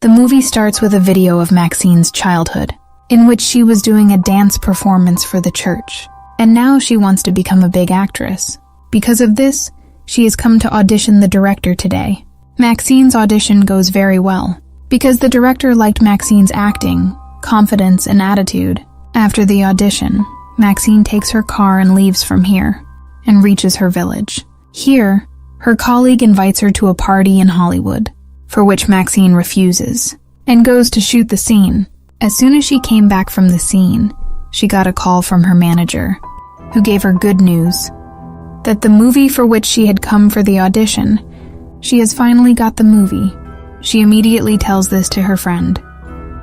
The movie starts with a video of Maxine's childhood, in which she was doing a dance performance for the church. And now she wants to become a big actress. Because of this, she has come to audition the director today. Maxine's audition goes very well, because the director liked Maxine's acting, confidence, and attitude. After the audition, Maxine takes her car and leaves from here, and reaches her village. Here, her colleague invites her to a party in Hollywood, for which Maxine refuses, and goes to shoot the scene. As soon as she came back from the scene, she got a call from her manager, who gave her good news, that the movie for which she had come for the audition, she has finally got the movie. She immediately tells this to her friend,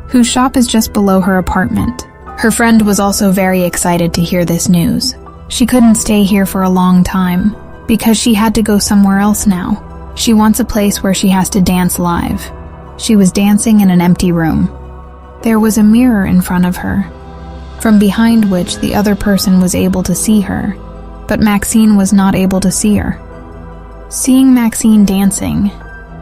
whose shop is just below her apartment. Her friend was also very excited to hear this news. She couldn't stay here for a long time, because she had to go somewhere else now. She wants a place where she has to dance live. She was dancing in an empty room. There was a mirror in front of her, from behind which the other person was able to see her, but Maxine was not able to see her. Seeing Maxine dancing,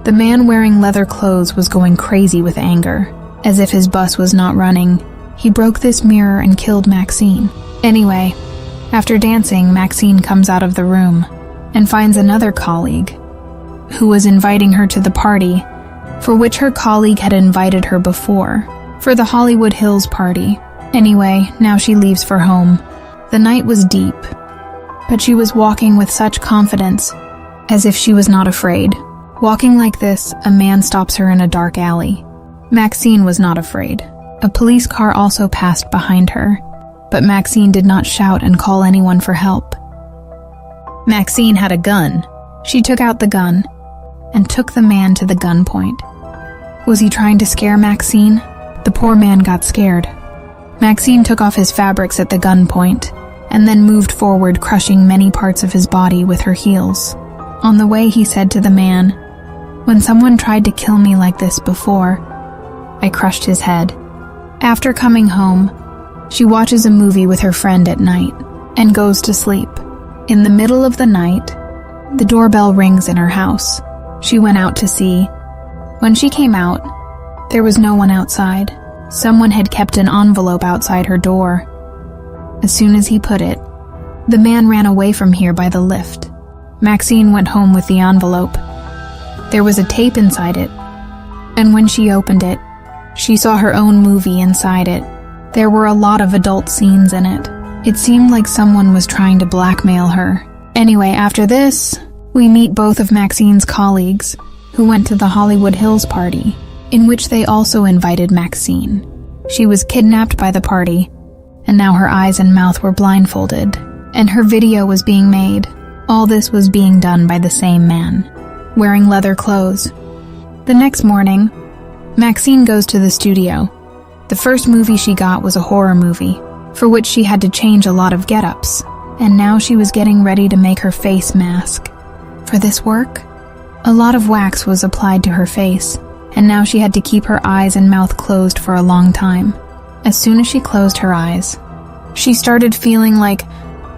the man wearing leather clothes was going crazy with anger. As if his bus was not running, he broke this mirror and killed Maxine. Anyway, after dancing, Maxine comes out of the room and finds another colleague, who was inviting her to the party, for which her colleague had invited her before, for the Hollywood Hills party. Anyway, now she leaves for home. The night was deep, but she was walking with such confidence, as if she was not afraid. Walking like this, a man stops her in a dark alley. Maxine was not afraid. A police car also passed behind her, but Maxine did not shout and call anyone for help. Maxine had a gun. She took out the gun and took the man to the gunpoint. Was he trying to scare Maxine? The poor man got scared. Maxine took off his fabrics at the gunpoint and then moved forward, crushing many parts of his body with her heels. On the way, he said to the man, "When someone tried to kill me like this before, I crushed his head." After coming home, she watches a movie with her friend at night and goes to sleep. In the middle of the night, the doorbell rings in her house. She went out to see. When she came out, there was no one outside. Someone had kept an envelope outside her door. As soon as he put it, the man ran away from here by the lift. Maxine went home with the envelope. There was a tape inside it, and when she opened it, she saw her own movie inside it. There were a lot of adult scenes in it. It seemed like someone was trying to blackmail her. Anyway, after this, we meet both of Maxine's colleagues, who went to the Hollywood Hills party, in which they also invited Maxine. She was kidnapped by the party, and now her eyes and mouth were blindfolded, and her video was being made. All this was being done by the same man, wearing leather clothes. The next morning, Maxine goes to the studio. The first movie she got was a horror movie, for which she had to change a lot of get-ups, and now she was getting ready to make her face mask. For this work, a lot of wax was applied to her face, and now she had to keep her eyes and mouth closed for a long time. As soon as she closed her eyes, she started feeling like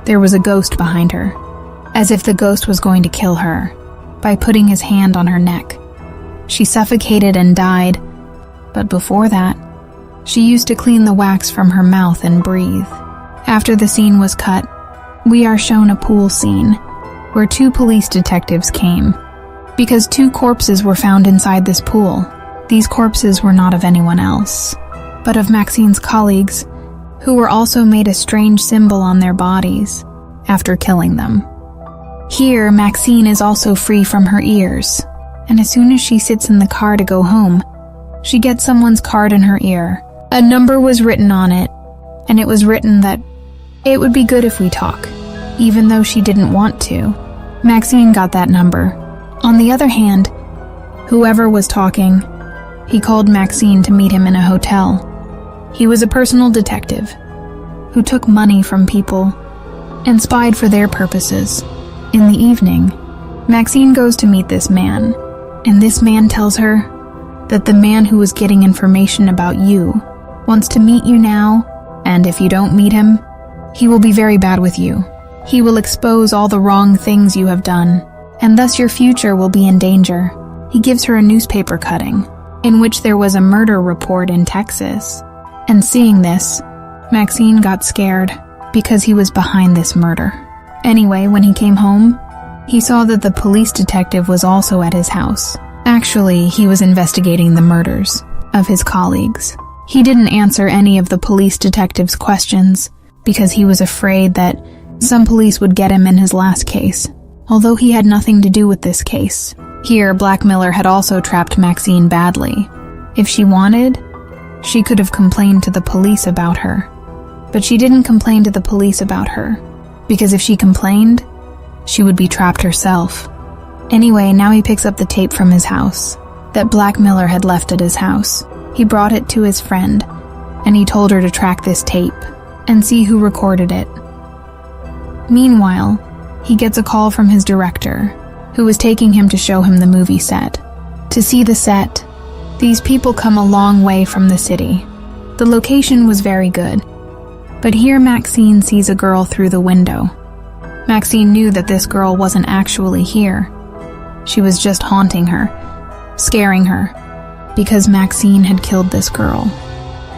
there was a ghost behind her, as if the ghost was going to kill her by putting his hand on her neck. She suffocated and died, but before that, she used to clean the wax from her mouth and breathe. After the scene was cut, we are shown a pool scene where 2 police detectives came, because 2 corpses were found inside this pool. These corpses were not of anyone else, but of Maxine's colleagues, who were also made a strange symbol on their bodies after killing them. Here, Maxine is also free from her ears, and as soon as she sits in the car to go home, she gets someone's card in her ear. A number was written on it, and it was written that it would be good if we talk, even though she didn't want to. Maxine got that number. On the other hand, whoever was talking, he called Maxine to meet him in a hotel. He was a personal detective who took money from people and spied for their purposes. In the evening, Maxine goes to meet this man, and this man tells her that the man who was getting information about you wants to meet you now, and if you don't meet him, he will be very bad with you. He will expose all the wrong things you have done, and thus your future will be in danger. He gives her a newspaper cutting, in which there was a murder report in Texas. And seeing this, Maxine got scared because he was behind this murder. Anyway, when he came home, he saw that the police detective was also at his house. Actually, he was investigating the murders of his colleagues. He didn't answer any of the police detective's questions because he was afraid that some police would get him in his last case, although he had nothing to do with this case. Here, Black Miller had also trapped Maxine badly. If she wanted, she could have complained to the police about her. But she didn't complain to the police about her, because if she complained, she would be trapped herself. Anyway, now he picks up the tape from his house that Black Miller had left at his house. He brought it to his friend, and he told her to track this tape and see who recorded it. Meanwhile, he gets a call from his director, who was taking him to show him the movie set. To see the set, these people come a long way from the city. The location was very good, but here Maxine sees a girl through the window. Maxine knew that this girl wasn't actually here. She was just haunting her, scaring her, because Maxine had killed this girl.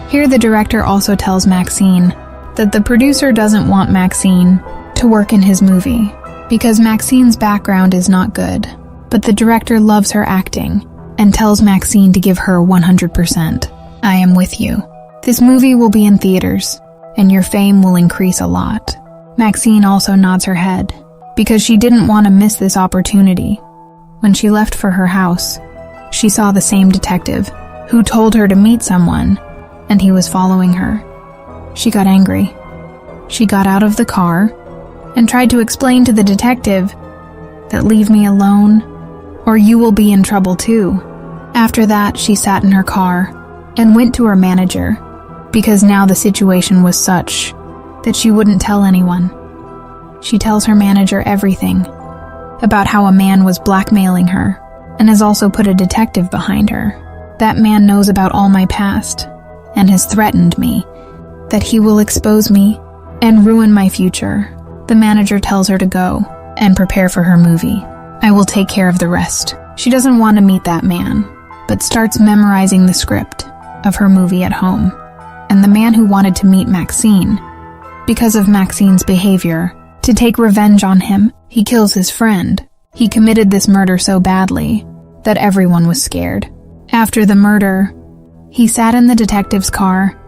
Here the director also tells Maxine that the producer doesn't want Maxine to work in his movie because Maxine's background is not good, but the director loves her acting and tells Maxine to give her 100%. I am with you. This movie will be in theaters, and your fame will increase a lot. Maxine also nods her head because she didn't want to miss this opportunity. When she left for her house, she saw the same detective who told her to meet someone, and he was following her. She got angry. She got out of the car and tried to explain to the detective that leave me alone or you will be in trouble too. After that, she sat in her car and went to her manager because now the situation was such that she wouldn't tell anyone. She tells her manager everything about how a man was blackmailing her and has also put a detective behind her. That man knows about all my past and has threatened me that he will expose me and ruin my future. The manager tells her to go and prepare for her movie. I will take care of the rest. She doesn't want to meet that man, but starts memorizing the script of her movie at home. And the man who wanted to meet Maxine, because of Maxine's behavior, to take revenge on him, he kills his friend. He committed this murder so badly that everyone was scared. After the murder, he sat in the detective's car,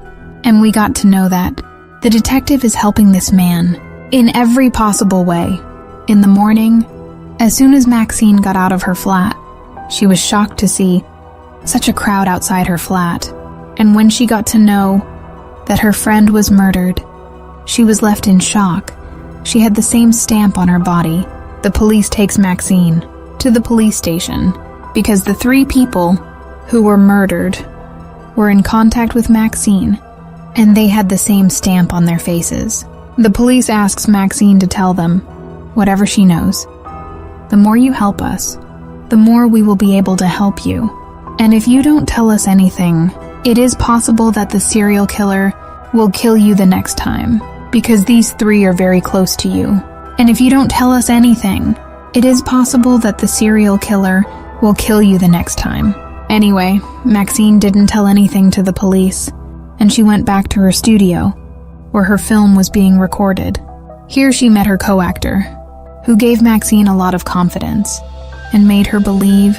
and we got to know that the detective is helping this man in every possible way. In the morning, as soon as Maxine got out of her flat, she was shocked to see such a crowd outside her flat. And when she got to know that her friend was murdered, she was left in shock. She had the same stamp on her body. The police takes Maxine to the police station because the 3 people who were murdered were in contact with Maxine, and they had the same stamp on their faces. The police asks Maxine to tell them whatever she knows. The more you help us, the more we will be able to help you. And if you don't tell us anything, it is possible that the serial killer will kill you the next time, because these 3 are very close to you. And if you don't tell us anything, it is possible that the serial killer will kill you the next time. Anyway, Maxine didn't tell anything to the police, and she went back to her studio, where her film was being recorded. Here she met her co-actor, who gave Maxine a lot of confidence, and made her believe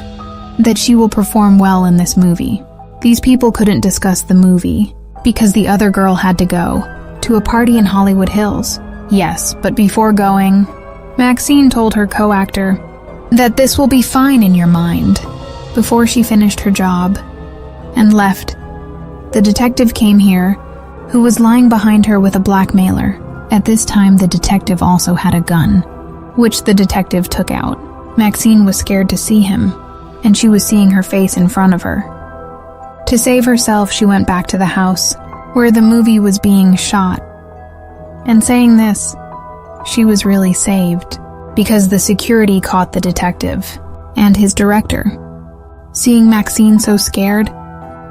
that she will perform well in this movie. These people couldn't discuss the movie, because the other girl had to go to a party in Hollywood Hills. Yes, but before going, Maxine told her co-actor that this will be fine in your mind. Before she finished her job and left, the detective came here, who was lying behind her with a blackmailer. At this time, the detective also had a gun, which the detective took out. Maxine was scared to see him, and she was seeing her face in front of her. To save herself, she went back to the house where the movie was being shot. And saying this, she was really saved, because the security caught the detective and his director. Seeing Maxine so scared,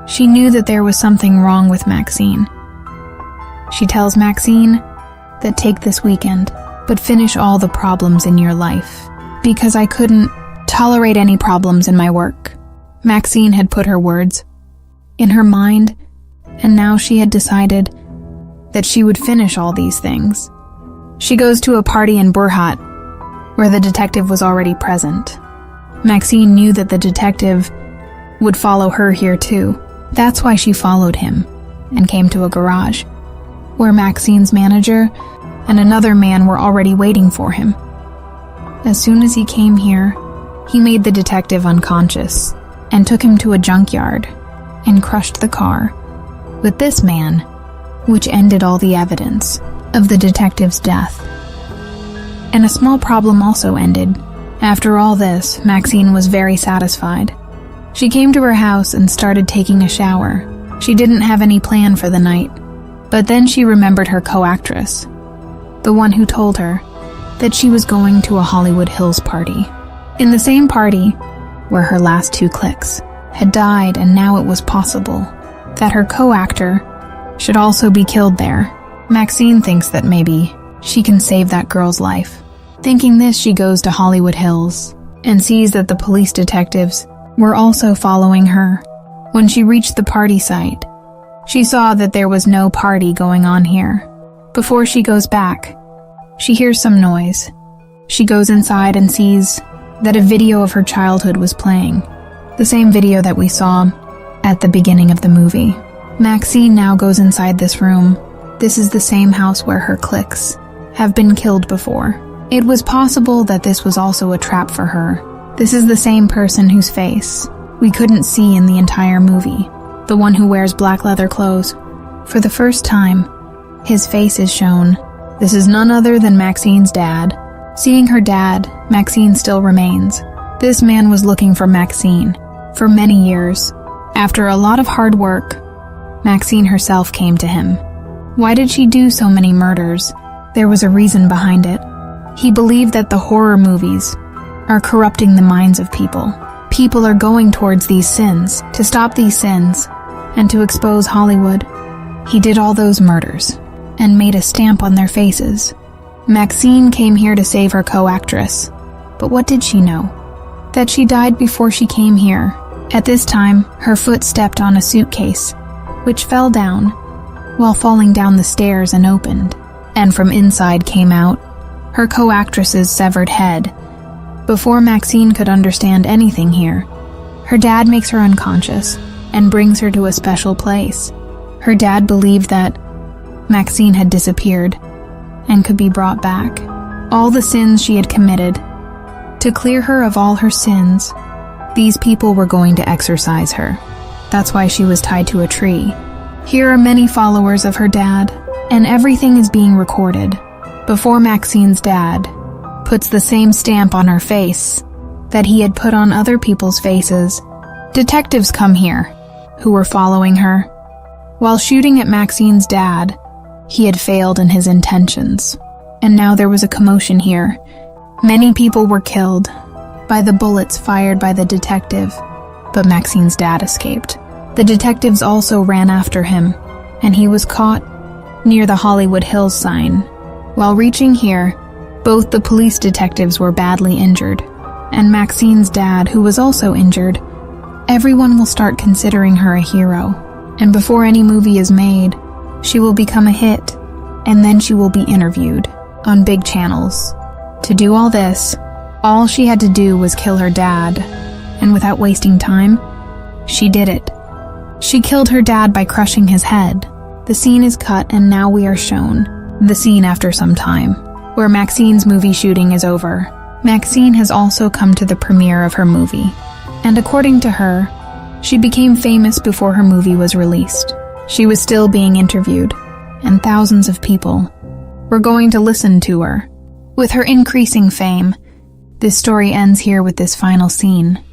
she knew that there was something wrong with Maxine. She tells Maxine that take this weekend, but finish all the problems in your life, because I couldn't tolerate any problems in my work. Maxine had put her words in her mind, and now she had decided that she would finish all these things. She goes to a party in Burhat, where the detective was already present. Maxine knew that the detective would follow her here too. That's why she followed him and came to a garage, where Maxine's manager and another man were already waiting for him. As soon as he came here, he made the detective unconscious and took him to a junkyard and crushed the car with this man, which ended all the evidence of the detective's death. And a small problem also ended. After all this, Maxine was very satisfied. She came to her house and started taking a shower. She didn't have any plan for the night, but then she remembered her co-actress, the one who told her that she was going to a Hollywood Hills party. In the same party where her last 2 clicks had died, and now it was possible that her co-actor should also be killed there. Maxine thinks that maybe she can save that girl's life. Thinking this, she goes to Hollywood Hills and sees that the police detectives were also following her. When she reached the party site, she saw that there was no party going on here. Before she goes back, she hears some noise. She goes inside and sees that a video of her childhood was playing, the same video that we saw at the beginning of the movie. Maxine now goes inside this room. This is the same house where her clicks have been killed before. It was possible that this was also a trap for her. This is the same person whose face we couldn't see in the entire movie, the one who wears black leather clothes. For the first time, his face is shown. This is none other than Maxine's dad. Seeing her dad, Maxine still remains. This man was looking for Maxine for many years. After a lot of hard work, Maxine herself came to him. Why did she do so many murders? There was a reason behind it. He believed that the horror movies are corrupting the minds of people. People are going towards these sins. To stop these sins and to expose Hollywood, he did all those murders and made a stamp on their faces. Maxine came here to save her co-actress. But what did she know? That she died before she came here. At this time, her foot stepped on a suitcase, which fell down while falling down the stairs and opened. And from inside came out her co-actress's severed head. Before Maxine could understand anything here, her dad makes her unconscious and brings her to a special place. Her dad believed that Maxine had disappeared and could be brought back. All the sins she had committed, to clear her of all her sins, these people were going to exorcise her. That's why she was tied to a tree. Here are many followers of her dad, and everything is being recorded. Before Maxine's dad puts the same stamp on her face that he had put on other people's faces, detectives come here, who were following her. While shooting at Maxine's dad, he had failed in his intentions, and now there was a commotion here. Many people were killed by the bullets fired by the detective, but Maxine's dad escaped. The detectives also ran after him, and he was caught near the Hollywood Hills sign. While reaching here, both the police detectives were badly injured, and Maxine's dad, who was also injured. Everyone will start considering her a hero, and before any movie is made, she will become a hit, and then she will be interviewed on big channels. To do all this, all she had to do was kill her dad, and without wasting time, she did it. She killed her dad by crushing his head. The scene is cut, and now we are shown the scene after some time, where Maxine's movie shooting is over. Maxine has also come to the premiere of her movie, and according to her, she became famous before her movie was released. She was still being interviewed, and thousands of people were going to listen to her. With her increasing fame, this story ends here with this final scene.